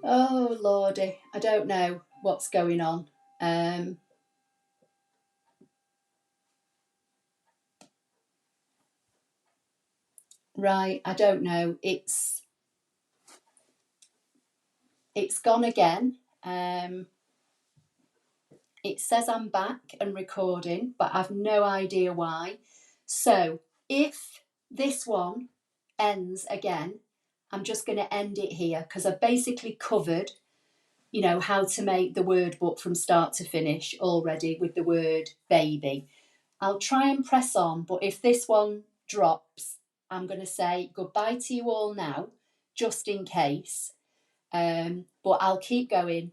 Oh lordy, I don't know what's going on. Right, I don't know. It's gone again. It says I'm back and recording, but I've no idea why. So if this one ends again, I'm just going to end it here because I've basically covered, how to make the word book from start to finish already with the word baby. I'll try and press on, but if this one drops, I'm going to say goodbye to you all now, just in case. But I'll keep going,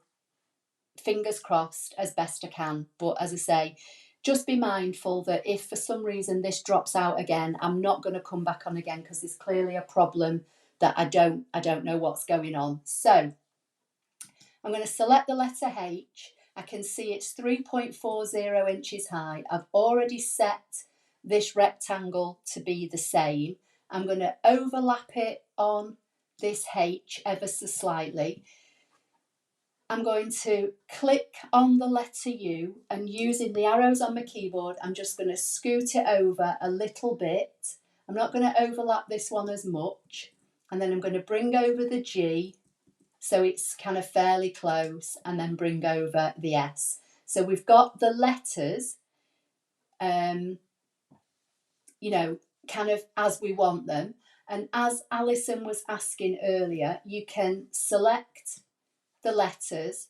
fingers crossed, as best I can. But as I say, just be mindful that if for some reason this drops out again, I'm not going to come back on again because there's clearly a problem that I don't know what's going on. So I'm going to select the letter H. I can see it's 3.40 inches high. I've already set this rectangle to be the same. I'm going to overlap it on this H ever so slightly. I'm going to click on the letter U and using the arrows on my keyboard, I'm just going to scoot it over a little bit. I'm not going to overlap this one as much. And then I'm going to bring over the G so it's kind of fairly close, and then bring over the S. So we've got the letters, kind of as we want them. And as Alison was asking earlier, you can select the letters,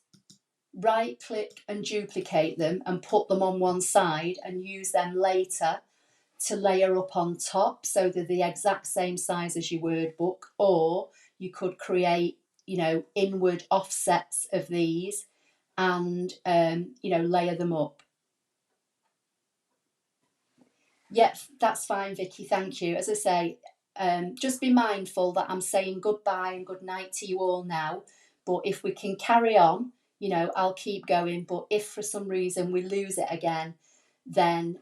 right click and duplicate them and put them on one side and use them later to layer up on top so they're the exact same size as your word book. Or you could create inward offsets of these and layer them up. Yep, that's fine, Vicky, thank you. As I say, just be mindful that I'm saying goodbye and good night to you all now, but if we can carry on, I'll keep going. But if for some reason we lose it again, then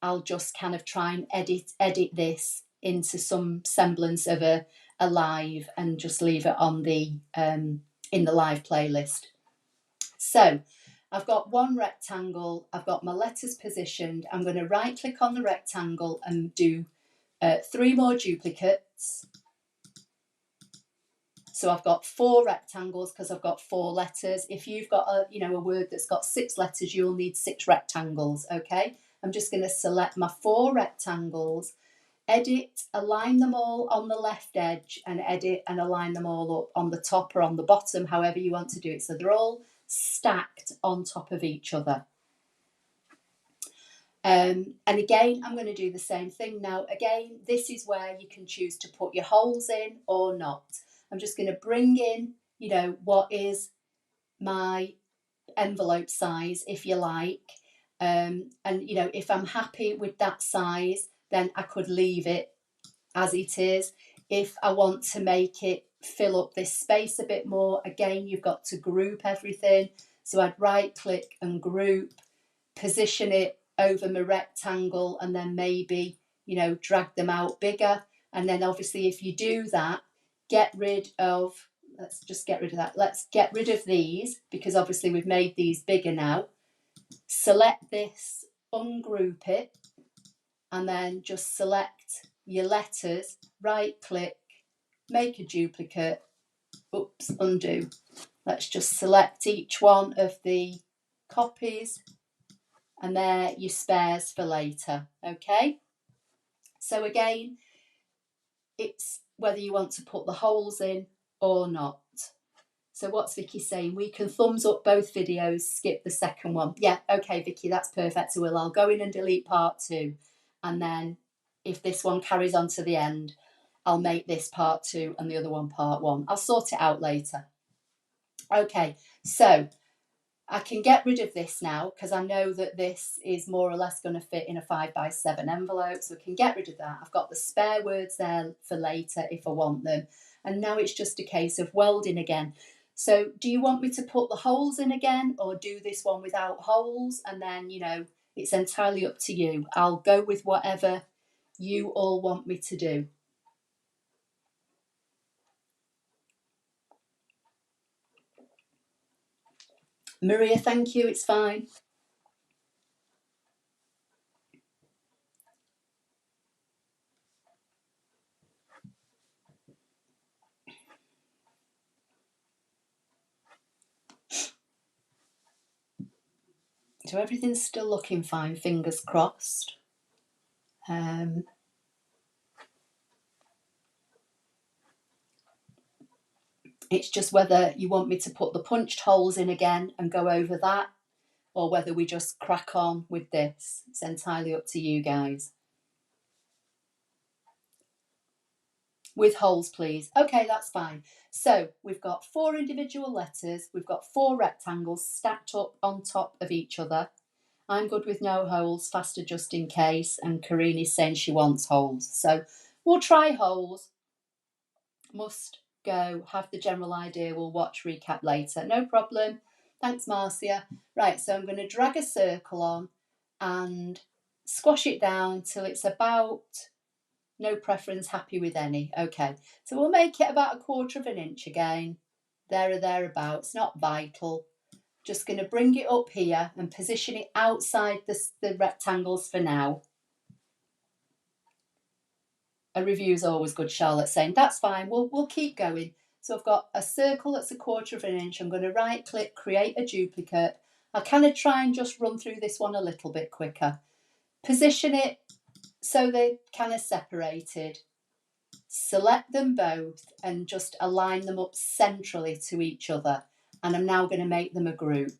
I'll just kind of try and edit this into some semblance of a live and just leave it on the in the live playlist. So I've got one rectangle, I've got my letters positioned. I'm going to right click on the rectangle and do 3 more duplicates. So I've got 4 rectangles because I've got 4 letters. If you've got a word that's got 6 letters, you'll need 6 rectangles, okay? I'm just going to select my 4 rectangles, edit, align them all on the left edge, and edit and align them all up on the top or on the bottom, however you want to do it. So they're all stacked on top of each other. And again, I'm going to do the same thing now. Again, this is where you can choose to put your holes in or not. I'm just going to bring in, what is my envelope size, if you like. And, if I'm happy with that size, then I could leave it as it is. If I want to make it fill up this space a bit more, again, you've got to group everything. So I'd right click and group, position it over my rectangle, and then maybe, drag them out bigger. And then obviously if you do that, let's just get rid of that. Let's get rid of these because obviously we've made these bigger now. Select this, ungroup it, and then just select your letters, right click, make a duplicate, oops, undo. Let's just select each one of the copies, and there your spares for later, okay? So again, it's whether you want to put the holes in or not. So what's Vicky saying? We can thumbs up both videos, skip the second one. Yeah, okay, Vicky, that's perfect. So I'll go in and delete part 2. And then if this one carries on to the end, I'll make this part 2 and the other one part 1. I'll sort it out later. Okay, so I can get rid of this now because I know that this is more or less going to fit in a 5x7 envelope. So I can get rid of that. I've got the spare words there for later if I want them. And now it's just a case of welding again. So do you want me to put the holes in again or do this one without holes? And then, it's entirely up to you. I'll go with whatever you all want me to do. Maria, thank you, it's fine. So everything's still looking fine, fingers crossed. It's just whether you want me to put the punched holes in again and go over that, or whether we just crack on with this. It's entirely up to you guys. With holes, please. Okay, that's fine. So we've got 4 individual letters. We've got 4 rectangles stacked up on top of each other. I'm good with no holes, faster just in case. And Karini's saying she wants holes. So we'll try holes. Must go, have the general idea. We'll watch recap later. No problem. Thanks, Marcia. Right, so I'm going to drag a circle on and squash it down till it's about, no preference, happy with any. Okay, so we'll make it about 1/4 of an inch again. There or thereabouts, not vital. Just going to bring it up here and position it outside the rectangles for now. A review is always good, Charlotte saying. That's fine, we'll keep going. So I've got a circle that's 1/4 of an inch. I'm going to right click, create a duplicate. I'll kind of try and just run through this one a little bit quicker. Position it so they're kind of separated. Select them both and just align them up centrally to each other. And I'm now going to make them a group.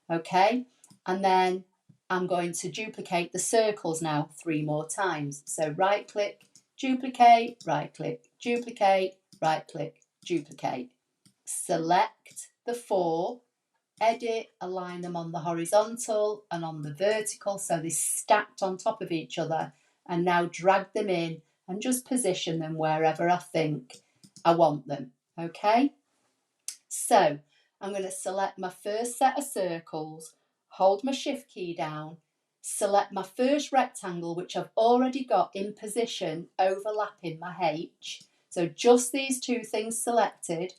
Okay, and then I'm going to duplicate the circles now 3 more times. So right click, duplicate, right click, duplicate, right click, duplicate. Select the 4, edit, align them on the horizontal and on the vertical so they're stacked on top of each other, and now drag them in and just position them wherever I think I want them. Okay, so I'm going to select my first set of circles, hold my shift key down, select my first rectangle, which I've already got in position overlapping my H. So just these 2 things selected,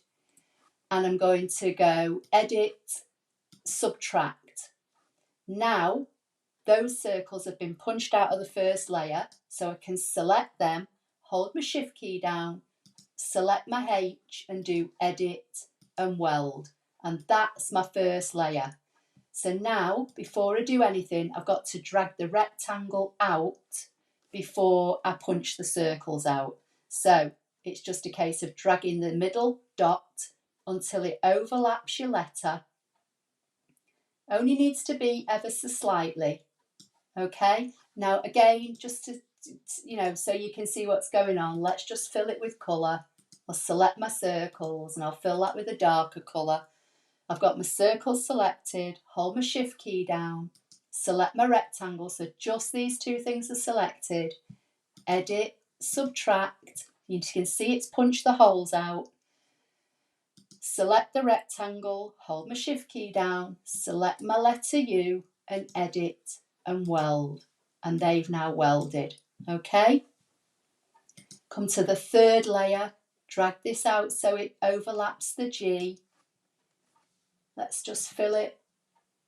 and I'm going to go edit, subtract. Now those circles have been punched out of the first layer, so I can select them, hold my shift key down, select my H and do edit and weld, and that's my first layer. So now before I do anything, I've got to drag the rectangle out before I punch the circles out. So it's just a case of dragging the middle dot until it overlaps your letter. Only needs to be ever so slightly. Okay, now again, just to, so you can see what's going on, let's just fill it with colour. I'll select my circles and I'll fill that with a darker colour. I've got my circles selected, hold my shift key down, select my rectangle, so just these 2 things are selected, edit, subtract, you can see it's punched the holes out, select the rectangle, hold my shift key down, select my letter U and edit and weld, and they've now welded. Okay, come to the 3rd layer, drag this out so it overlaps the G. Let's just fill it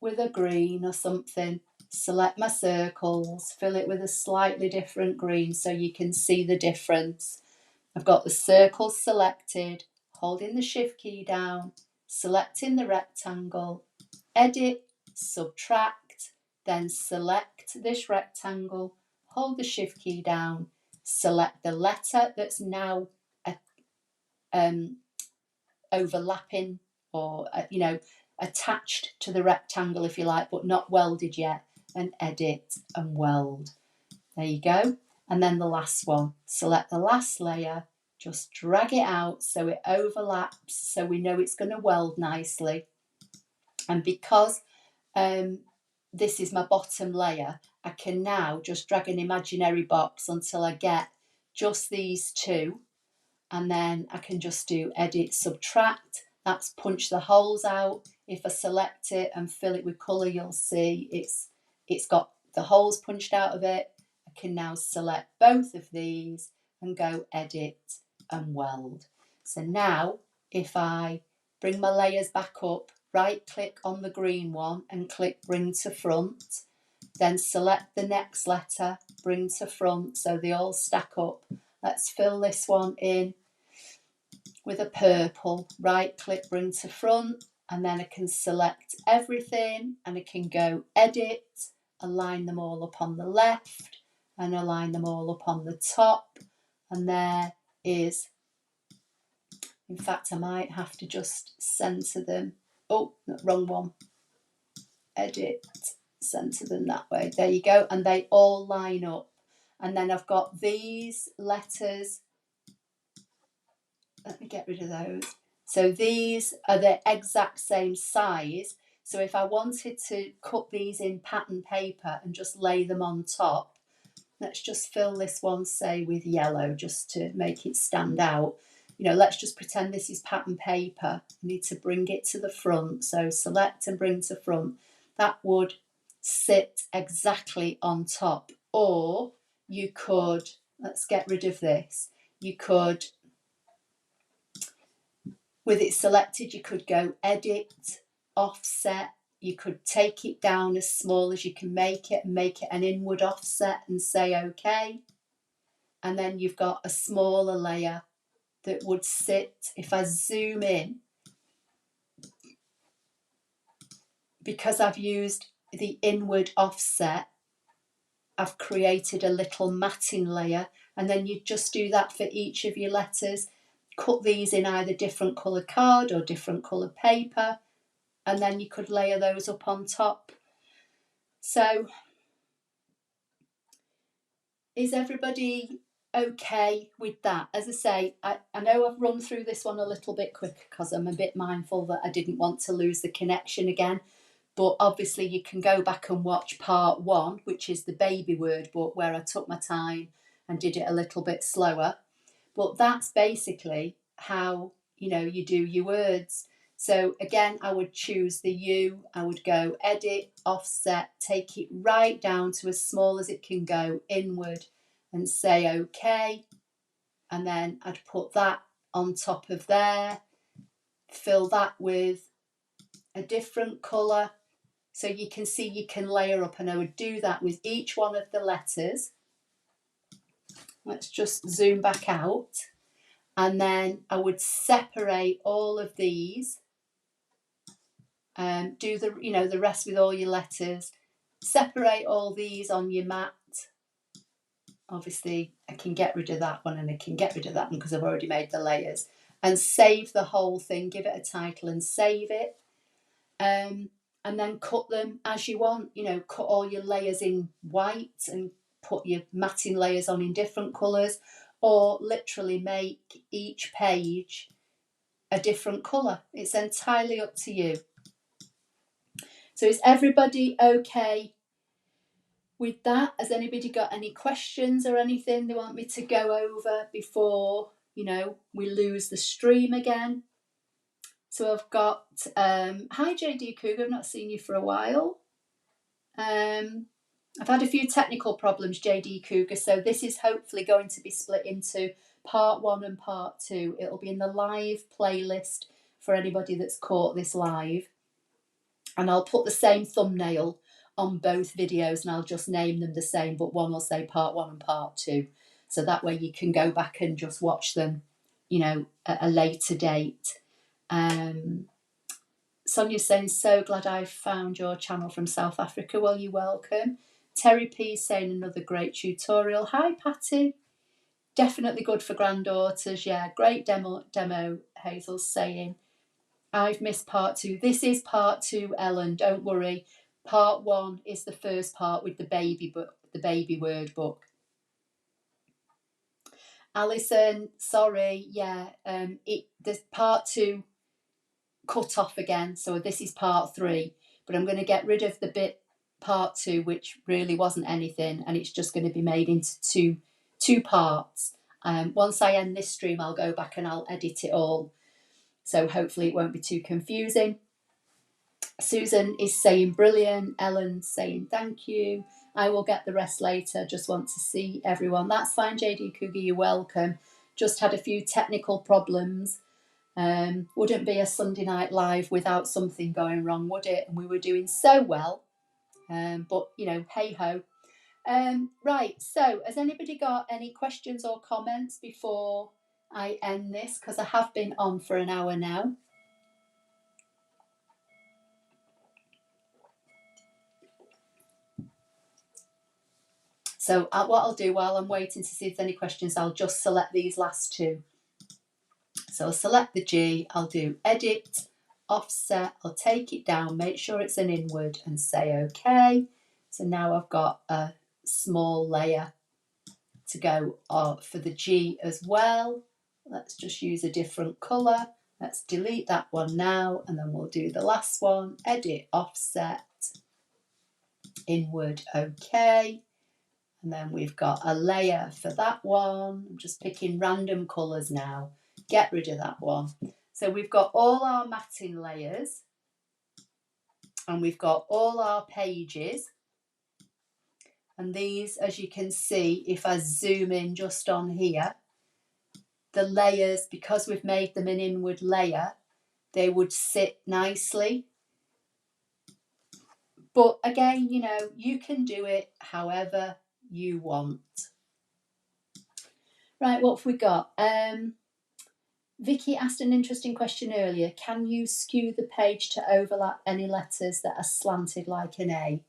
with a green or something. Select my circles, fill it with a slightly different green so you can see the difference. I've got the circles selected, holding the shift key down, selecting the rectangle, edit, subtract, then select this rectangle, hold the shift key down, select the letter that's now overlapping or attached to the rectangle if you like, but not welded yet, and edit and weld. There you go. And then the last one, select the last layer, just drag it out so it overlaps so we know it's going to weld nicely. And because this is my bottom layer, I can now just drag an imaginary box until I get just these 2, and then I can just do edit, subtract. That's punch the holes out. If I select it and fill it with colour, you'll see it's got the holes punched out of it. I can now select both of these and go edit and weld. So now if I bring my layers back up, right click on the green one and click bring to front. Then select the next letter, bring to front, so they all stack up. Let's fill this one in with a purple. Right click, bring to front, and then I can select everything and I can go edit, align them all up on the left and align them all up on the top. And there is, in fact, I might have to just center them. Oh, wrong one. Edit, center them that way. There you go. And they all line up. And then I've got these letters. Let me get rid of those. So these are the exact same size. So if I wanted to cut these in pattern paper and just lay them on top, let's just fill this one, say, with yellow, just to make it stand out. You know, let's just pretend this is pattern paper. I need to bring it to the front. So select and bring to front. That would sit exactly on top. Or you could, let's get rid of this. You could, with it selected, you could go edit, offset. You could take it down as small as you can make it and make it an inward offset and say OK. And then you've got a smaller layer that would sit, if I zoom in, because I've used the inward offset, I've created a little matting layer, and then you just do that for each of your letters. Cut these in either different colour card or different colour paper, and then you could layer those up on top. So is everybody okay with that? As I say, I know I've run through this one a little bit quick because I'm a bit mindful that I didn't want to lose the connection again. But obviously you can go back and watch part 1, which is the baby word book, where I took my time and did it a little bit slower. But that's basically how, you know, you do your words. So again, I would choose the U, I would go edit, offset, take it right down to as small as it can go inward and say OK. And then I'd put that on top of there, fill that with a different colour. So you can see you can layer up, and I would do that with each one of the letters. Let's just zoom back out. And then I would separate all of these. Do the, you know, the rest with all your letters. Separate all these on your mat. Obviously, I can get rid of that one and I can get rid of that one because I've already made the layers. And save the whole thing, give it a title and save it. And then cut them as you want. You know, cut all your layers in white and put your matting layers on in different colours, or literally make each page a different colour. It's entirely up to you. So is everybody okay with that? Has anybody got any questions or anything they want me to go over before, you know, we lose the stream again? So I've got, hi JD Cougar, I've not seen you for a while. I've had a few technical problems, JD Cougar, so this is hopefully going to be split into part 1 and part 2. It'll be in the live playlist for anybody that's caught this live. And I'll put the same thumbnail on both videos and I'll just name them the same, but one will say part 1 and part 2. So that way you can go back and just watch them, you know, at a later date. Sonia's saying, so glad I found your channel from South Africa. Well, you're welcome. Terry P's saying, another great tutorial. Hi, Patty. Definitely good for granddaughters. Yeah, great demo. Hazel's saying, I've missed part 2. This is part 2, Ellen. Don't worry. Part 1 is the first part with the baby book, the baby word book. Alison, sorry. Yeah, the part 2 cut off again, so this is part 3. But I'm going to get rid of the bit part 2, which really wasn't anything, and it's just going to be made into two parts. Once I end this stream, I'll go back and I'll edit it all. So hopefully it won't be too confusing. Susan is saying brilliant. Ellen's saying thank you. I will get the rest later. Just want to see everyone. That's fine, JD Cougar. You're welcome. Just had a few technical problems. Wouldn't be a Sunday Night Live without something going wrong, would it? And we were doing so well. But, you know, hey-ho. Right, so has anybody got any questions or comments before I end this? Because I have been on for an hour now. So what I'll do while I'm waiting to see if there's any questions, I'll just select these last two. So I'll select the G, I'll do edit, offset, I'll take it down, make sure it's an inward and say OK. So now I've got a small layer to go for the G as well. Let's just use a different colour. Let's delete that one now, and then we'll do the last one, edit, offset, inward, OK. And then we've got a layer for that one. I'm just picking random colours now. Get rid of that one. So we've got all our matting layers, and we've got all our pages. And these, as you can see, if I zoom in just on here, the layers, because we've made them an inward layer, they would sit nicely. But again, you know, you can do it however you want. Right, what have we got? Vicky asked an interesting question earlier. Can you skew the page to overlap any letters that are slanted like an A?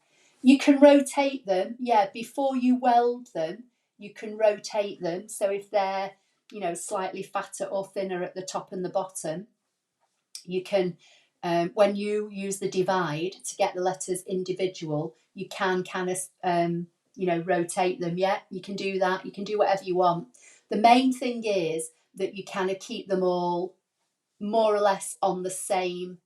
You can rotate them, yeah, before you weld them, you can rotate them. So if they're, you know, slightly fatter or thinner at the top and the bottom, you can, when you use the divide to get the letters individual, you can kind of, you know, rotate them. Yeah, you can do that. You can do whatever you want. The main thing is that you kind of keep them all more or less on the same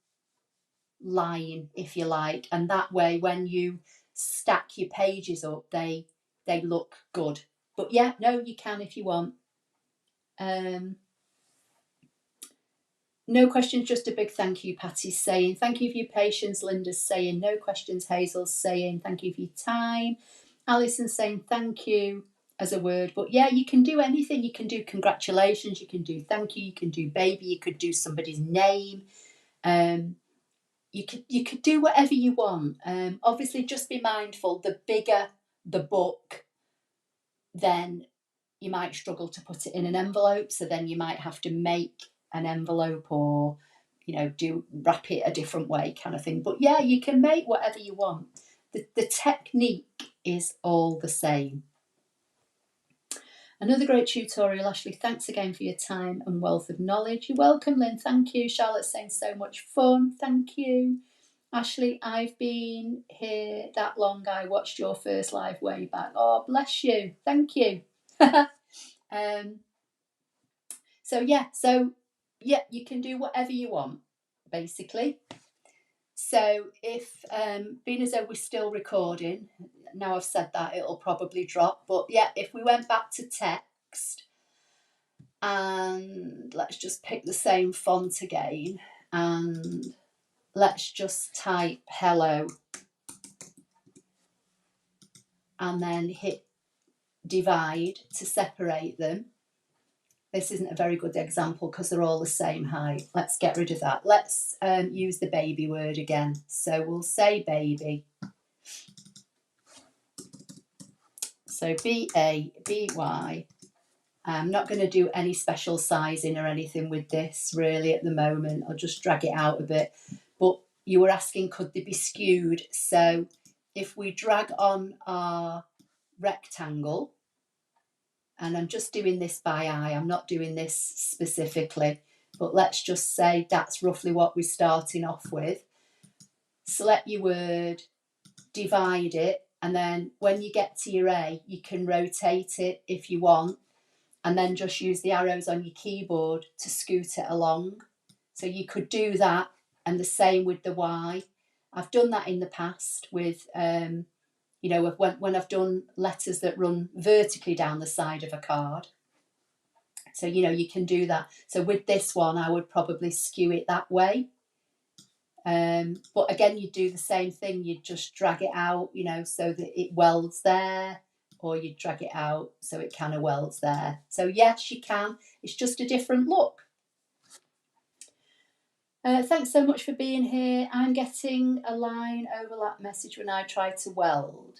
line, if you like. And that way, when you stack your pages up, they look good. But yeah, no, you can if you want. No questions, just a big thank you, Patty's saying. Thank you for your patience, Linda's saying. No questions, Hazel's saying. Thank you for your time. Alison's saying thank you as a word. But yeah, you can do anything. You can do congratulations, you can do thank you, you can do baby, you could do somebody's name. You could do whatever you want. Obviously, just be mindful, the bigger the book, then you might struggle to put it in an envelope. So then you might have to make an envelope, or, you know, wrap it a different way kind of thing. But yeah, you can make whatever you want. The technique is all the same. Another great tutorial, Ashley. Thanks again for your time and wealth of knowledge. You're welcome, Lynn. Thank you. Charlotte's saying so much fun. Thank you. Ashley, I've been here that long. I watched your first live way back. Oh, bless you. Thank you. So yeah, you can do whatever you want, basically. So if, being as though we're still recording, now I've said that, it'll probably drop. But yeah, if we went back to text, and let's just pick the same font again, and let's just type hello, and then hit divide to separate them. This isn't a very good example because they're all the same height. Let's get rid of that. Let's use the baby word again. So we'll say baby. So B-A-B-Y. I'm not going to do any special sizing or anything with this really at the moment. I'll just drag it out a bit. But you were asking, could they be skewed? So if we drag on our rectangle, and I'm just doing this by eye, I'm not doing this specifically, but let's just say that's roughly what we're starting off with. Select your word, divide it, and then when you get to your A, you can rotate it if you want, and then just use the arrows on your keyboard to scoot it along. So you could do that, and the same with the Y. I've done that in the past with, you know, when I've done letters that run vertically down the side of a card. So, you know, you can do that. So with this one, I would probably skew it that way. But again, you do the same thing. You just drag it out, you know, so that it welds there, or you drag it out so it kind of welds there. So yes, you can. It's just a different look. Thanks so much for being here. I'm getting a line overlap message when I try to weld.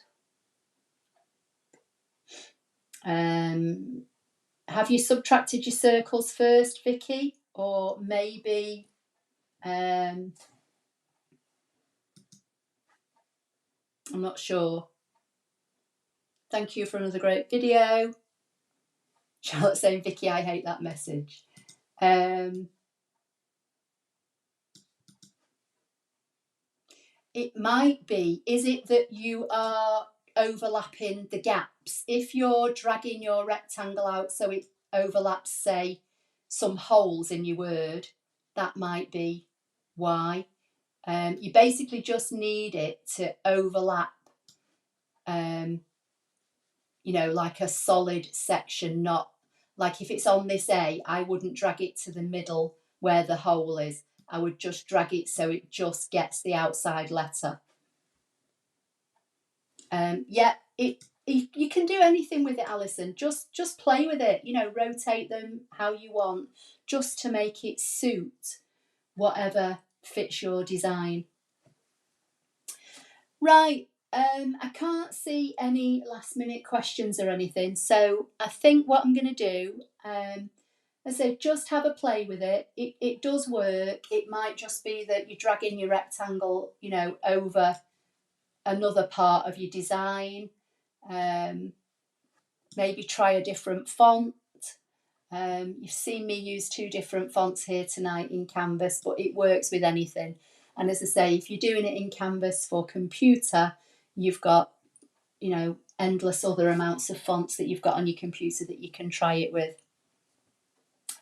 Have you subtracted your circles first, Vicky? Or maybe I'm not sure. Thank you for another great video. Charlotte saying, Vicky, I hate that message. It might be, is it that you are overlapping the gaps? If you're dragging your rectangle out so it overlaps, say, some holes in your word, that might be why. You basically just need it to overlap, you know, like a solid section, not like if it's on this A, I wouldn't drag it to the middle where the hole is. I would just drag it so it just gets the outside letter. Yeah, you can do anything with it, Alison. Just play with it, you know, rotate them how you want, just to make it suit whatever fits your design. Right, I can't see any last minute questions or anything, so I think what I'm going to do, I say just have a play with it. It does work. It might just be that you're dragging your rectangle, you know, over another part of your design. Maybe try a different font. You've seen me use 2 different fonts here tonight in Canvas, but it works with anything. And as I say, if you're doing it in Canvas for computer, you've got, you know, endless other amounts of fonts that you've got on your computer that you can try it with.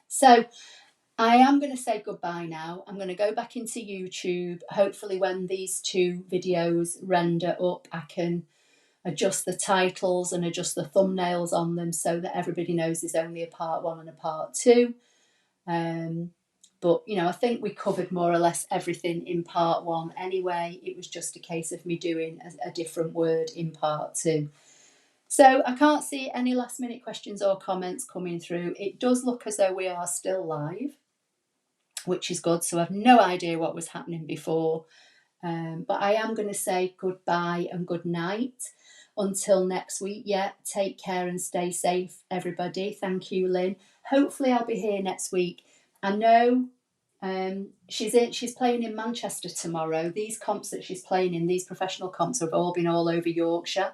So I am going to say goodbye now. I'm going to go back into YouTube. Hopefully when these 2 videos render up, I can adjust the titles and adjust the thumbnails on them so that everybody knows there's only a part 1 and a part 2. But, you know, I think we covered more or less everything in part 1 anyway. It was just a case of me doing a different word in part 2. So I can't see any last minute questions or comments coming through. It does look as though we are still live, which is good. So I've no idea what was happening before. But I am going to say goodbye and good night until next week. Yeah, take care and stay safe, everybody. Thank you, Lynn. Hopefully I'll be here next week. I know she's playing in Manchester tomorrow. These comps that she's playing in, these professional comps, have all been all over Yorkshire.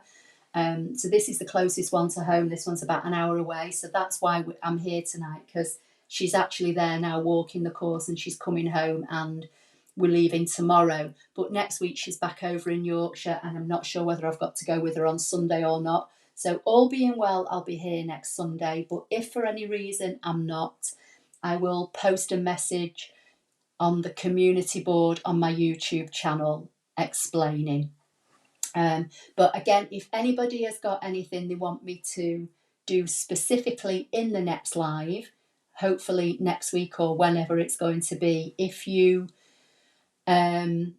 So this is the closest one to home. This one's about an hour away. So that's why I'm here tonight, because she's actually there now walking the course and she's coming home and we're leaving tomorrow. But next week she's back over in Yorkshire and I'm not sure whether I've got to go with her on Sunday or not. So all being well, I'll be here next Sunday. But if for any reason I'm not, I will post a message on the community board on my YouTube channel explaining. But again, if anybody has got anything they want me to do specifically in the next live, hopefully next week or whenever it's going to be, if you you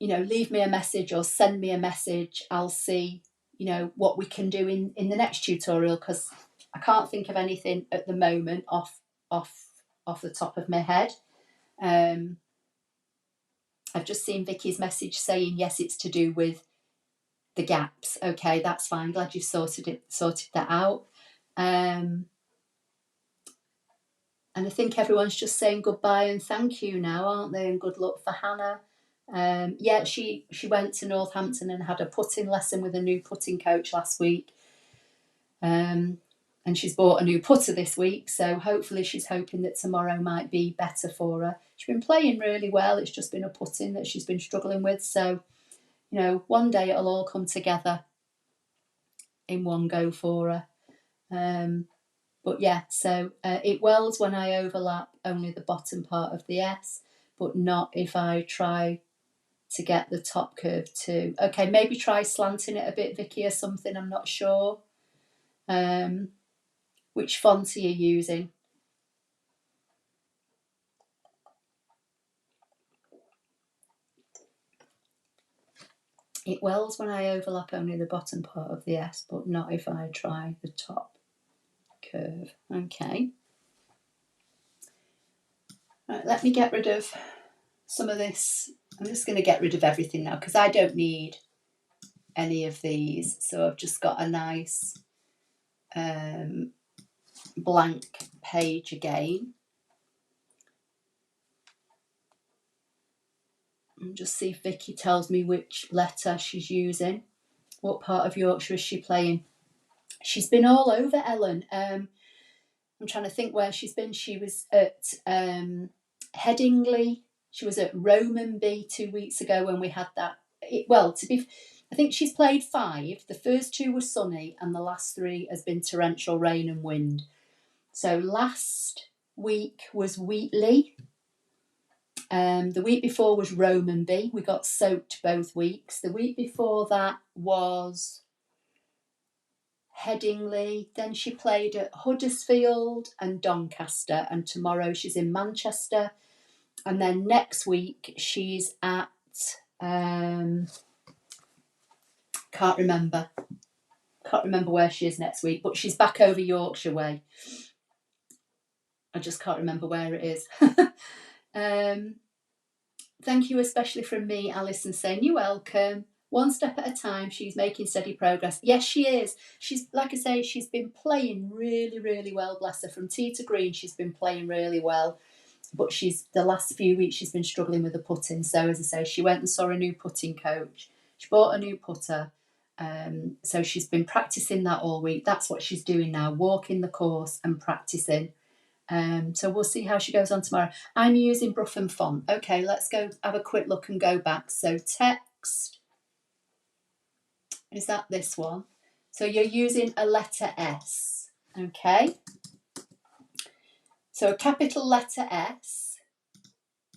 know, leave me a message or send me a message, I'll see, you know, what we can do in the next tutorial, because I can't think of anything at the moment off the top of my head. I've just seen Vicky's message saying yes, it's to do with the gaps. Okay, that's fine. Glad you've sorted that out. And I think everyone's just saying goodbye and thank you now, aren't they? And good luck for Hannah. Yeah, she went to Northampton and had a putting lesson with a new putting coach last week. And she's bought a new putter this week, so hopefully she's hoping that tomorrow might be better for her. She's been playing really well. It's just been a putting that she's been struggling with. So, you know, one day it'll all come together in one go for her. But yeah, so it welds when I overlap only the bottom part of the S, but not if I try to get the top curve too. Okay, maybe try slanting it a bit, Vicky, or something. I'm not sure. Which font are you using? It welds when I overlap only the bottom part of the S, but not if I try the top curve. Okay. Right, let me get rid of some of this. I'm just going to get rid of everything now because I don't need any of these. So I've just got a nice blank page again. And just see if Vicky tells me which letter she's using. What part of Yorkshire is she playing? She's been all over, Ellen. I'm trying to think where she's been. She was at Headingley. She was at Romanby 2 weeks ago when we had that. I think she's played 5. The first 2 were sunny and the last 3 has been torrential rain and wind. So last week was Wheatley. The week before was Romanby. We got soaked both weeks. The week before that was Headingley. Then she played at Huddersfield and Doncaster. And tomorrow she's in Manchester. And then next week she's at... can't remember where she is next week. But she's back over Yorkshire way. I just can't remember where it is. Thank you especially from me, Alison, saying you're welcome. One step at a time, she's making steady progress. Yes, she is. She's, like I say, she's been playing really, really well, bless her. From tee to green, she's been playing really well. But the last few weeks, she's been struggling with the putting. So, as I say, she went and saw a new putting coach. She bought a new putter. So she's been practicing that all week. That's what she's doing now, walking the course and practicing. So we'll see how she goes on tomorrow. I'm using Bruffin font. Okay, let's go have a quick look and go back. So text, is that this one? So you're using a letter S, okay? So a capital letter S.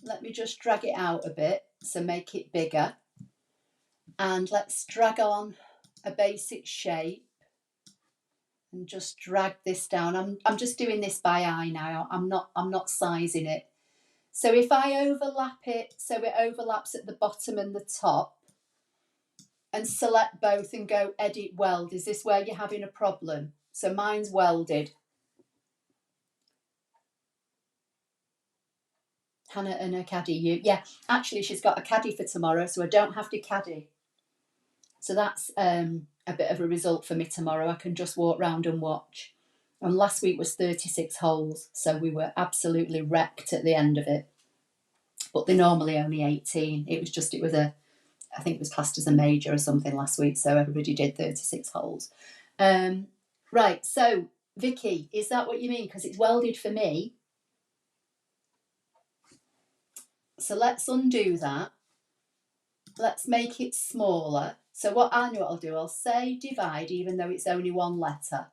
Let me just drag it out a bit, so make it bigger. And let's drag on a basic shape. And just drag this down. I'm just doing this by eye now. I'm not sizing it. So if I overlap it, so it overlaps at the bottom and the top, and select both and go edit weld, is this where you're having a problem? So mine's welded. Hannah and her caddy, yeah, actually she's got a caddy for tomorrow, so I don't have to caddy. So that's a bit of a result for me tomorrow. I can just walk round and watch. And last week was 36 holes, so we were absolutely wrecked at the end of it. But they're normally only 18. I think it was classed as a major or something last week, so everybody did 36 holes. Right, so Vicky, is that what you mean? Because it's welded for me. So let's undo that. Let's make it smaller. So what I'll do, I'll say divide, even though it's only one letter.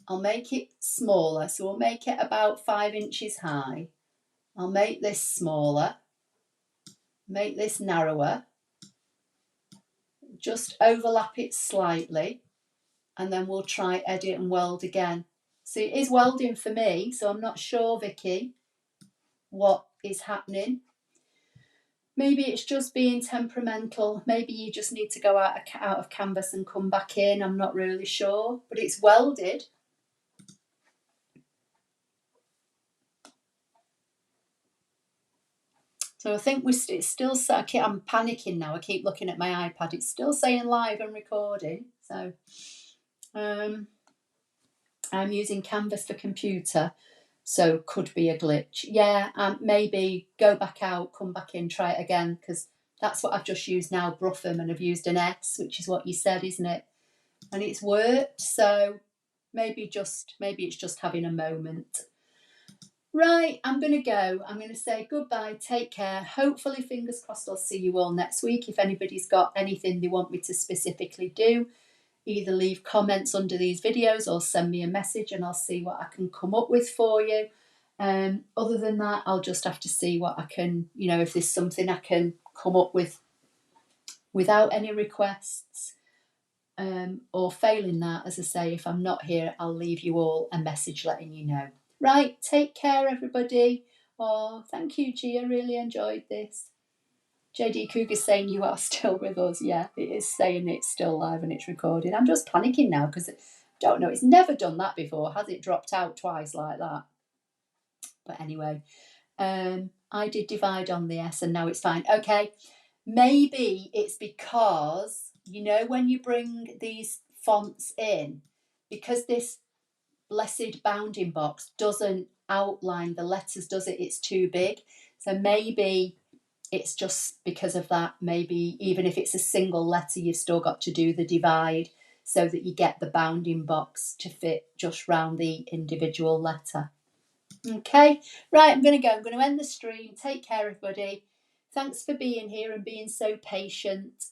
I'll make it smaller, so we'll make it about 5 inches high. I'll make this smaller, make this narrower, just overlap it slightly, and then we'll try edit and weld again. So it is welding for me, so I'm not sure, Vicky, what is happening. Maybe it's just being temperamental. Maybe you just need to go out of canvas and come back in. I'm not really sure, but it's welded. So I think it's still, I'm panicking now. I keep looking at my iPad. It's still saying live and recording. So I'm using Canvas for computer, so could be a glitch. Yeah, maybe go back out, come back in, try it again, because that's what I've just used now, Bruffin, and I've used an S, which is what you said, isn't it? And it's worked, so maybe it's just having a moment. Right, I'm going to go. I'm going to say goodbye, take care. Hopefully, fingers crossed, I'll see you all next week. If anybody's got anything they want me to specifically do, either leave comments under these videos or send me a message and I'll see what I can come up with for you. Other than that, I'll just have to see what I can, if there's something I can come up with without any requests. Or failing that, as I say, if I'm not here, I'll leave you all a message letting you know. Right, take care, everybody. Oh, thank you, Gia. Really enjoyed this. JD Cougar's saying you are still with us. Yeah, it is saying it's still live and it's recorded. I'm just panicking now because I don't know. It's never done that before. Has it dropped out twice like that? But anyway, I did divide on the S and now it's fine. Okay, maybe it's because, you know, when you bring these fonts in, because this blessed bounding box doesn't outline the letters, does it? It's too big. So maybe it's just because of that. Maybe even if it's a single letter, you've still got to do the divide so that you get the bounding box to fit just round the individual letter. Okay, right, I'm going to go. I'm going to end the stream. Take care, everybody. Thanks for being here and being so patient.